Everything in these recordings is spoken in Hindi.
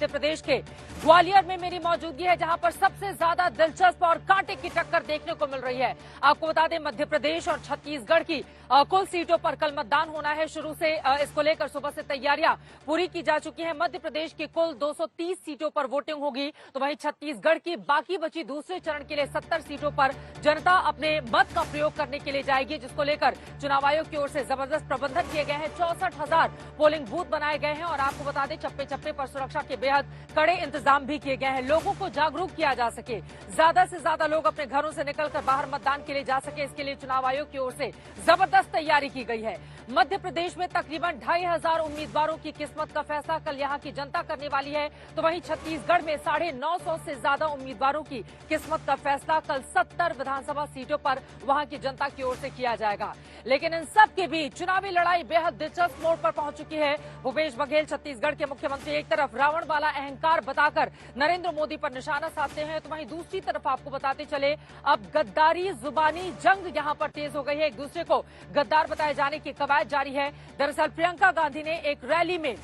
मध्य प्रदेश के ग्वालियर में मेरी मौजूदगी है, जहां पर सबसे ज्यादा दिलचस्प और कांटे की टक्कर देखने को मिल रही है। आपको बता दें, मध्य प्रदेश और छत्तीसगढ़ की कुल सीटों पर कल मतदान होना है। शुरू से इसको लेकर सुबह से तैयारियां पूरी की जा चुकी हैं। मध्य प्रदेश की कुल 230 सीटों पर वोटिंग होगी, तो वहीं छत्तीसगढ़ की बाकी बची दूसरे चरण के लिए 70 सीटों पर जनता अपने मत का प्रयोग करने के लिए जाएगी, जिसको लेकर चुनाव आयोग की ओर से जबरदस्त प्रबंधन किए गए हैं। 64,000 पोलिंग बूथ बनाए गए हैं और आपको बता दें, चप्पे चप्पे पर सुरक्षा के बेहद कड़े इंतजाम भी किए गए हैं। लोगों को जागरूक किया जा सके, ज्यादा से ज्यादा लोग अपने घरों से निकलकर बाहर मतदान के लिए जा सके, इसके लिए चुनाव आयोग की ओर से जबरदस्त तैयारी की गई है। मध्य प्रदेश में तकरीबन 2,500 उम्मीदवारों की किस्मत का फैसला कल यहां की जनता करने वाली है, तो वहीं छत्तीसगढ़ में 950 से ज्यादा उम्मीदवारों की किस्मत का फैसला कल 70 विधानसभा सीटों पर वहां की जनता की ओर से किया जाएगा। लेकिन इन सब के बीच चुनावी लड़ाई बेहद दिलचस्प मोड़ पर पहुंच चुकी है। भूपेश बघेल छत्तीसगढ़ के मुख्यमंत्री एक तरफ रावण वाला अहंकार बताकर नरेंद्र मोदी पर निशाना साधते हैं, तो वहीं दूसरी तरफ आपको बताते चले, अब गद्दारी जुबानी जंग यहां पर तेज हो गई है। एक दूसरे को गद्दार बताए जाने की कवायद जारी है। दरअसल प्रियंका गांधी ने एक रैली में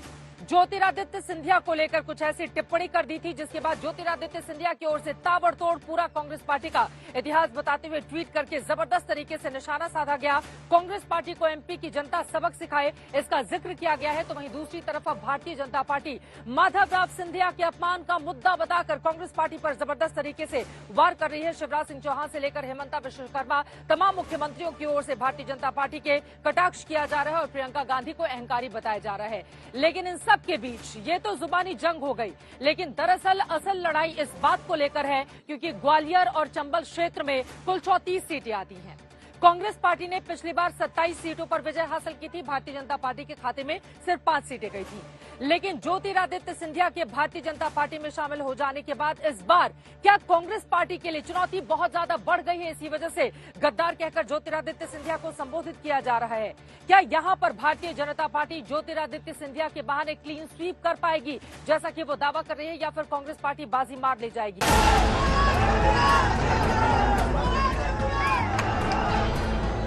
ज्योतिरादित्य सिंधिया को लेकर कुछ ऐसी टिप्पणी कर दी थी, जिसके बाद ज्योतिरादित्य सिंधिया की ओर से ताबड़तोड़ पूरा कांग्रेस पार्टी का इतिहास बताते हुए ट्वीट करके जबरदस्त तरीके से निशाना साधा गया। कांग्रेस पार्टी को एमपी की जनता सबक सिखाए, इसका जिक्र किया गया है। तो वहीं दूसरी तरफ अब भारतीय जनता पार्टी माधवराव सिंधिया के अपमान का मुद्दा बताकर कांग्रेस पार्टी पर जबरदस्त तरीके से वार कर रही है। शिवराज सिंह चौहान से लेकर हेमंता विश्वकर्मा, तमाम मुख्यमंत्रियों की ओर से भारतीय जनता पार्टी के कटाक्ष किया जा रहा है और प्रियंका गांधी को अहंकारी बताया जा रहा है। लेकिन इन सब के बीच ये तो जुबानी जंग हो गई, लेकिन दरअसल असल लड़ाई इस बात को लेकर है, क्योंकि ग्वालियर और चंबल क्षेत्र में कुल 34 सीटें आती हैं। कांग्रेस पार्टी ने पिछली बार 27 सीटों पर विजय हासिल की थी, भारतीय जनता पार्टी के खाते में सिर्फ 5 सीटें गई थी। लेकिन ज्योतिरादित्य सिंधिया के भारतीय जनता पार्टी में शामिल हो जाने के बाद इस बार क्या कांग्रेस पार्टी के लिए चुनौती बहुत ज्यादा बढ़ गई है? इसी वजह से गद्दार कहकर ज्योतिरादित्य सिंधिया को संबोधित किया जा रहा है। क्या यहां पर भारतीय जनता पार्टी ज्योतिरादित्य सिंधिया के बहाने क्लीन स्वीप कर पाएगी, जैसा कि वो दावा कर रही है, या फिर कांग्रेस पार्टी बाजी मार ले जाएगी?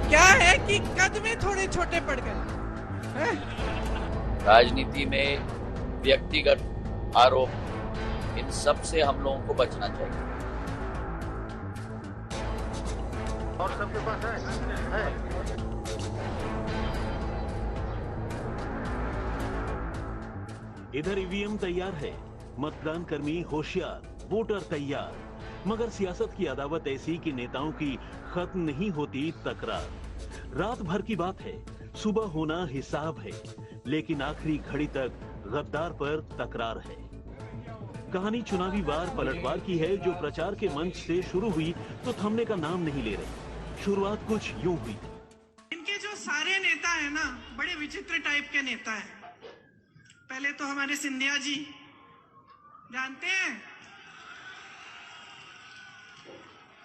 क्या है कि कदम थोड़े छोटे पड़ गए। राजनीति में व्यक्तिगत आरोप, इन सब से हम लोगों को बचना चाहिए। और सबके पास है। इधर ईवीएम तैयार है, मतदान कर्मी होशियार, वोटर तैयार, मगर सियासत की अदावत ऐसी कि नेताओं की खत्म नहीं होती तकरार। रात भर की बात है, सुबह होना हिसाब है, लेकिन आखिरी घड़ी तक गद्दार पर तकरार है। कहानी चुनावी वार पलटवार की है, जो प्रचार के मंच से शुरू हुई तो थमने का नाम नहीं ले रही। शुरुआत कुछ यूं हुई। इनके जो सारे नेता है ना, बड़े विचित्र टाइप के नेता हैं। पहले तो हमारे सिंधिया जी, जानते हैं,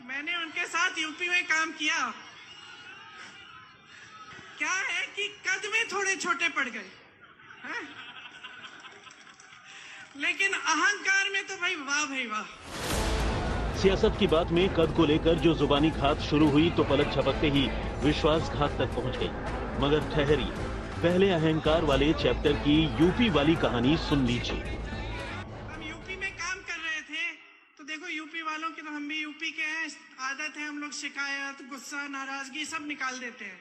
मैंने उनके साथ यूपी में काम किया। क्या है कि कद में थोड़े छोटे पड़ गए हैं? लेकिन अहंकार में तो भाई वाह। सियासत की बात में कद को लेकर जो जुबानी घात शुरू हुई तो पलक झपकते ही विश्वासघात तक पहुंच गई। मगर ठहरिए, पहले अहंकार वाले चैप्टर की यूपी वाली कहानी सुन लीजिए। हम यूपी में काम कर रहे थे, तो देखो यूपी वालों की, तो हम भी यूपी के हैं, आदत है हम लोग शिकायत, गुस्सा, नाराजगी सब निकाल देते हैं।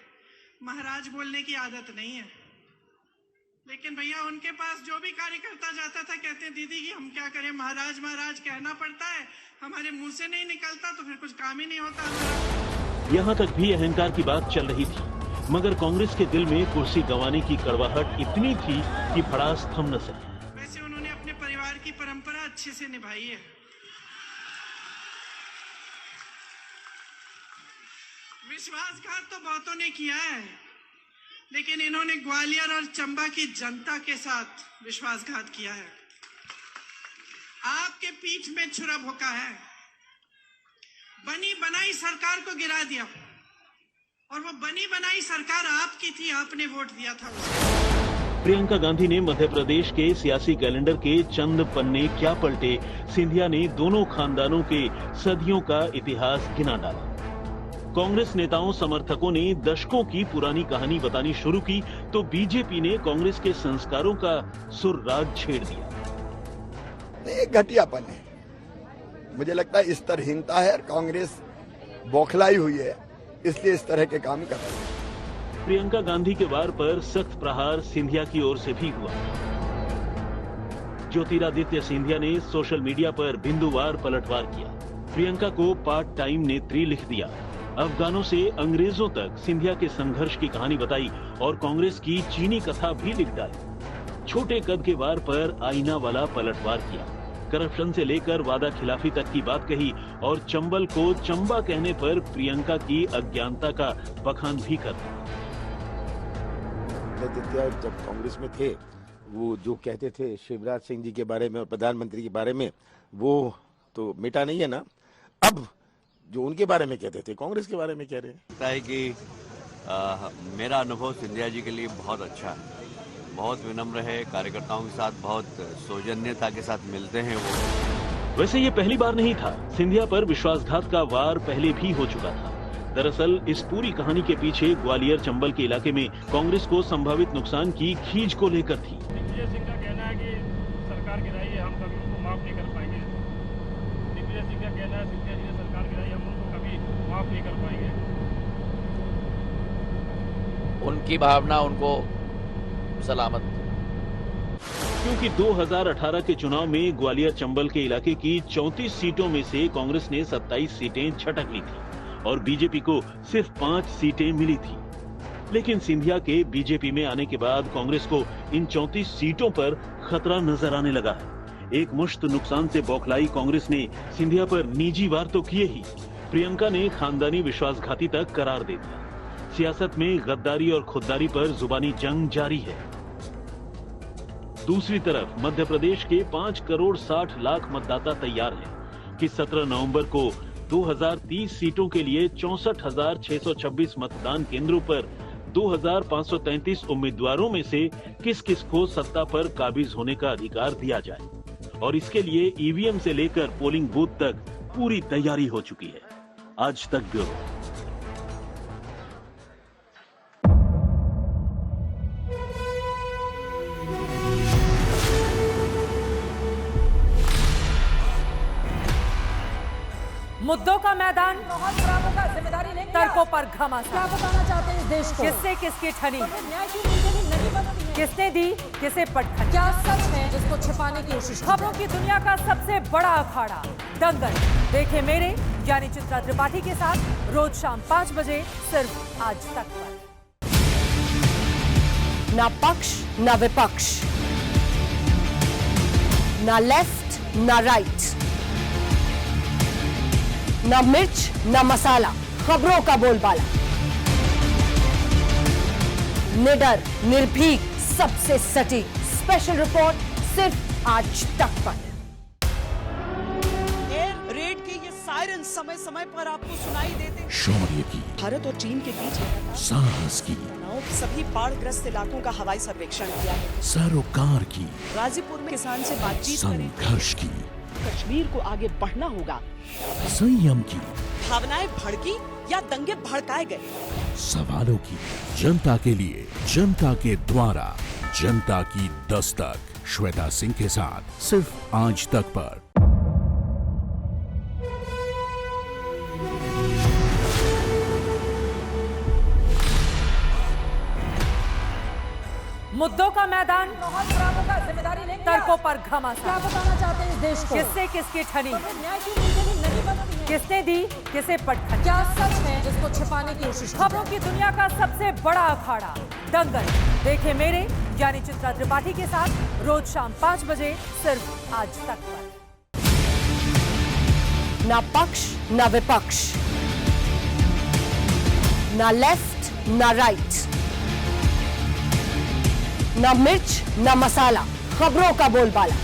महाराज बोलने की आदत नहीं है। लेकिन भैया उनके पास जो भी कार्यकर्ता जाता था, कहते दीदी जी हम क्या करें, महाराज महाराज कहना पड़ता है, हमारे मुंह से नहीं निकलता तो फिर कुछ काम ही नहीं होता हमारा। यहाँ तक भी अहंकार की बात चल रही थी, मगर कांग्रेस के दिल में कुर्सी गंवाने की कड़वाहट इतनी थी कि भड़ास थम न सकी। वैसे उन्होंने अपने परिवार की परंपरा अच्छे से निभाई है। विश्वासघात तो बहुतों ने किया है, लेकिन इन्होंने ग्वालियर और चंबा की जनता के साथ विश्वासघात किया है। आपके पीठ में छुरा भोंका है, बनी बनाई सरकार को गिरा दिया, और वो बनी बनाई सरकार आपकी थी, आपने वोट दिया था उसको। प्रियंका गांधी ने मध्य प्रदेश के सियासी कैलेंडर के चंद पन्ने क्या पलटे, सिंधिया ने दोनों खानदानों के सदियों का इतिहास गिना डाला। कांग्रेस नेताओं समर्थकों ने दशकों की पुरानी कहानी बतानी शुरू की तो बीजेपी ने कांग्रेस के संस्कारों का सुर्राग छेड़ दिया। ये घटियापन है। मुझे लगता है स्तरहीनता है और कांग्रेस बौखलाई हुई है, इसलिए इस तरह के काम कर रही है। प्रियंका गांधी के वार पर सख्त प्रहार सिंधिया की ओर से भी हुआ। ज्योतिरादित्य सिंधिया ने सोशल मीडिया पर बिंदुवार पलटवार किया। प्रियंका को पार्ट टाइम नेत्री लिख दिया। अफगानों से अंग्रेजों तक सिंधिया के संघर्ष की कहानी बताई और कांग्रेस की चीनी कथा भी लिख डाली। छोटे कद के वार पर आईना वाला पलटवार किया। करप्शन से लेकर वादा खिलाफी तक की बात कही और चंबल को चंबा कहने पर प्रियंका की अज्ञानता का बखान भी कर दिया। जब कांग्रेस में थे, वो जो कहते थे शिवराज सिंह जी के बारे में और प्रधानमंत्री के बारे में, वो तो मिटा नहीं है ना। अब जो उनके बारे में कहते थे कांग्रेस के बारे में कह रहे हैं। लगता है कि मेरा अनुभव सिंधिया जी के लिए बहुत अच्छा है। बहुत विनम्र है, कार्यकर्ताओं के साथ बहुत सौजन्यता के साथ मिलते हैं वो। वैसे ये पहली बार नहीं था। सिंधिया पर विश्वासघात का वार पहले भी हो चुका था। दरअसल इस पूरी कहानी के पीछे ग्वालियर चंबल के इलाके में कांग्रेस को संभावित नुकसान की खींच को लेकर थी। दिग्विजय सिंह का कहना है कि सरकार गिराई है, हम कभी उसको माफ नहीं कर पाएंगे। दिग्विजय सिंह का कहना है सिंधिया जी ने सरकार गिराई, हम उनको कभी माफ नहीं कर पाएंगे। उनकी भावना उनको सलामत। क्योंकि 2018 के चुनाव में ग्वालियर चंबल के इलाके की 34 सीटों में से कांग्रेस ने 27 सीटें झटक ली थी और बीजेपी को सिर्फ 5 सीटें मिली थी। लेकिन सिंधिया के बीजेपी में आने के बाद कांग्रेस को इन 34 सीटों पर खतरा नजर आने लगा है। एक मुश्त नुकसान से बौखलाई कांग्रेस ने सिंधिया पर निजी वार तो किए ही, प्रियंका ने खानदानी विश्वासघाती तक करार दे दिया। सियासत में गद्दारी और खुददारी पर जुबानी जंग जारी है। दूसरी तरफ मध्य प्रदेश के 5 करोड़ 60 लाख मतदाता तैयार हैं कि 17 नवंबर को 2030 सीटों के लिए 64,626 मतदान केंद्रों पर 2,533 उम्मीदवारों में से किस किस को सत्ता पर काबिज होने का अधिकार दिया जाए। और इसके लिए ईवीएम से लेकर पोलिंग बूथ तक पूरी तैयारी हो चुकी है। आज तक ब्यूरो। मुद्दों का मैदान, जिम्मेदारी लेंगे, तर्कों पर घमासान। क्या बताना चाहते हैं इस देश को? किससे किसकी ठनी, न्याय की नीति नहीं बनती है। किसने दी, किसे पटखनी? क्या सच है जिसको छिपाने की कोशिश? खबरों की दुनिया का सबसे बड़ा अखाड़ा दंगल देखे मेरे यानी चित्रा त्रिपाठी के साथ रोज शाम 5 बजे सिर्फ आज तक पर। ना पक्ष ना विपक्ष, ना लेफ्ट ना राइट, ना मिर्च ना मसाला, खबरों का बोलबाला। निडर, निर्भीक, सबसे सटीक स्पेशल रिपोर्ट सिर्फ आज तक पर। एयर रेड के ये सायरन समय समय पर आपको सुनाई देते। शौर्य की, भारत और चीन के बीच साहस की, सभी बाढ़ग्रस्त इलाकों का हवाई सर्वेक्षण किया है। सरोकार की, गाजीपुर में किसान से बातचीत करें। संघर्ष की, कश्मीर को आगे बढ़ना होगा। संयम की, भावनाएं भड़की या दंगे भड़काए गए। सवालों की, जनता के लिए, जनता के द्वारा, जनता की दस्तक। श्वेता सिंह के साथ सिर्फ आज तक पर। मुद्दों का मैदान, जिम्मेदारी लेंगे, तर्कों पर घमासान। क्या बताना चाहते हैं इस देश को? किससे किसकी ठनी, न्याय की नीति नहीं बनती है। किसने दी, किसे पटखनी? क्या सच है जिसको छिपाने की कोशिश? खबरों की दुनिया का सबसे बड़ा अखाड़ा दंगल देखे मेरे यानी चित्रा त्रिपाठी के साथ रोज शाम 5 बजे सिर्फ आज तक पर। ना पक्ष ना विपक्ष, ना लेफ्ट ना राइट, ना मिर्च ना मसाला, खबरों का बोलबाला।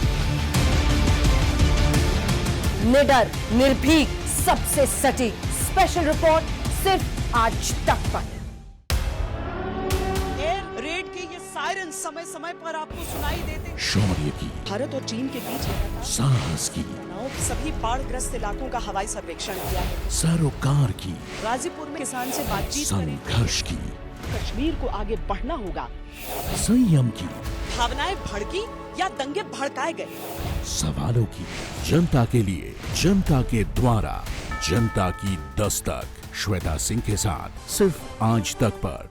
निडर, निर्भीक, सबसे सटीक स्पेशल रिपोर्ट सिर्फ आज तक पर। एयर रेड के ये सायरन समय समय पर आपको सुनाई देते। शौर्य की, भारत और चीन के बीच साहस की, सभी बाढ़ग्रस्त इलाकों का हवाई सर्वेक्षण किया है। सरोकार की, गाजीपुर में किसान से बातचीत करें। संघर्ष की, कश्मीर को आगे बढ़ना होगा। संयम की, भावनाएं भड़की या दंगे भड़काए गए। सवालों की, जनता के लिए, जनता के द्वारा, जनता की दस्तक। श्वेता सिंह के साथ सिर्फ आज तक पर।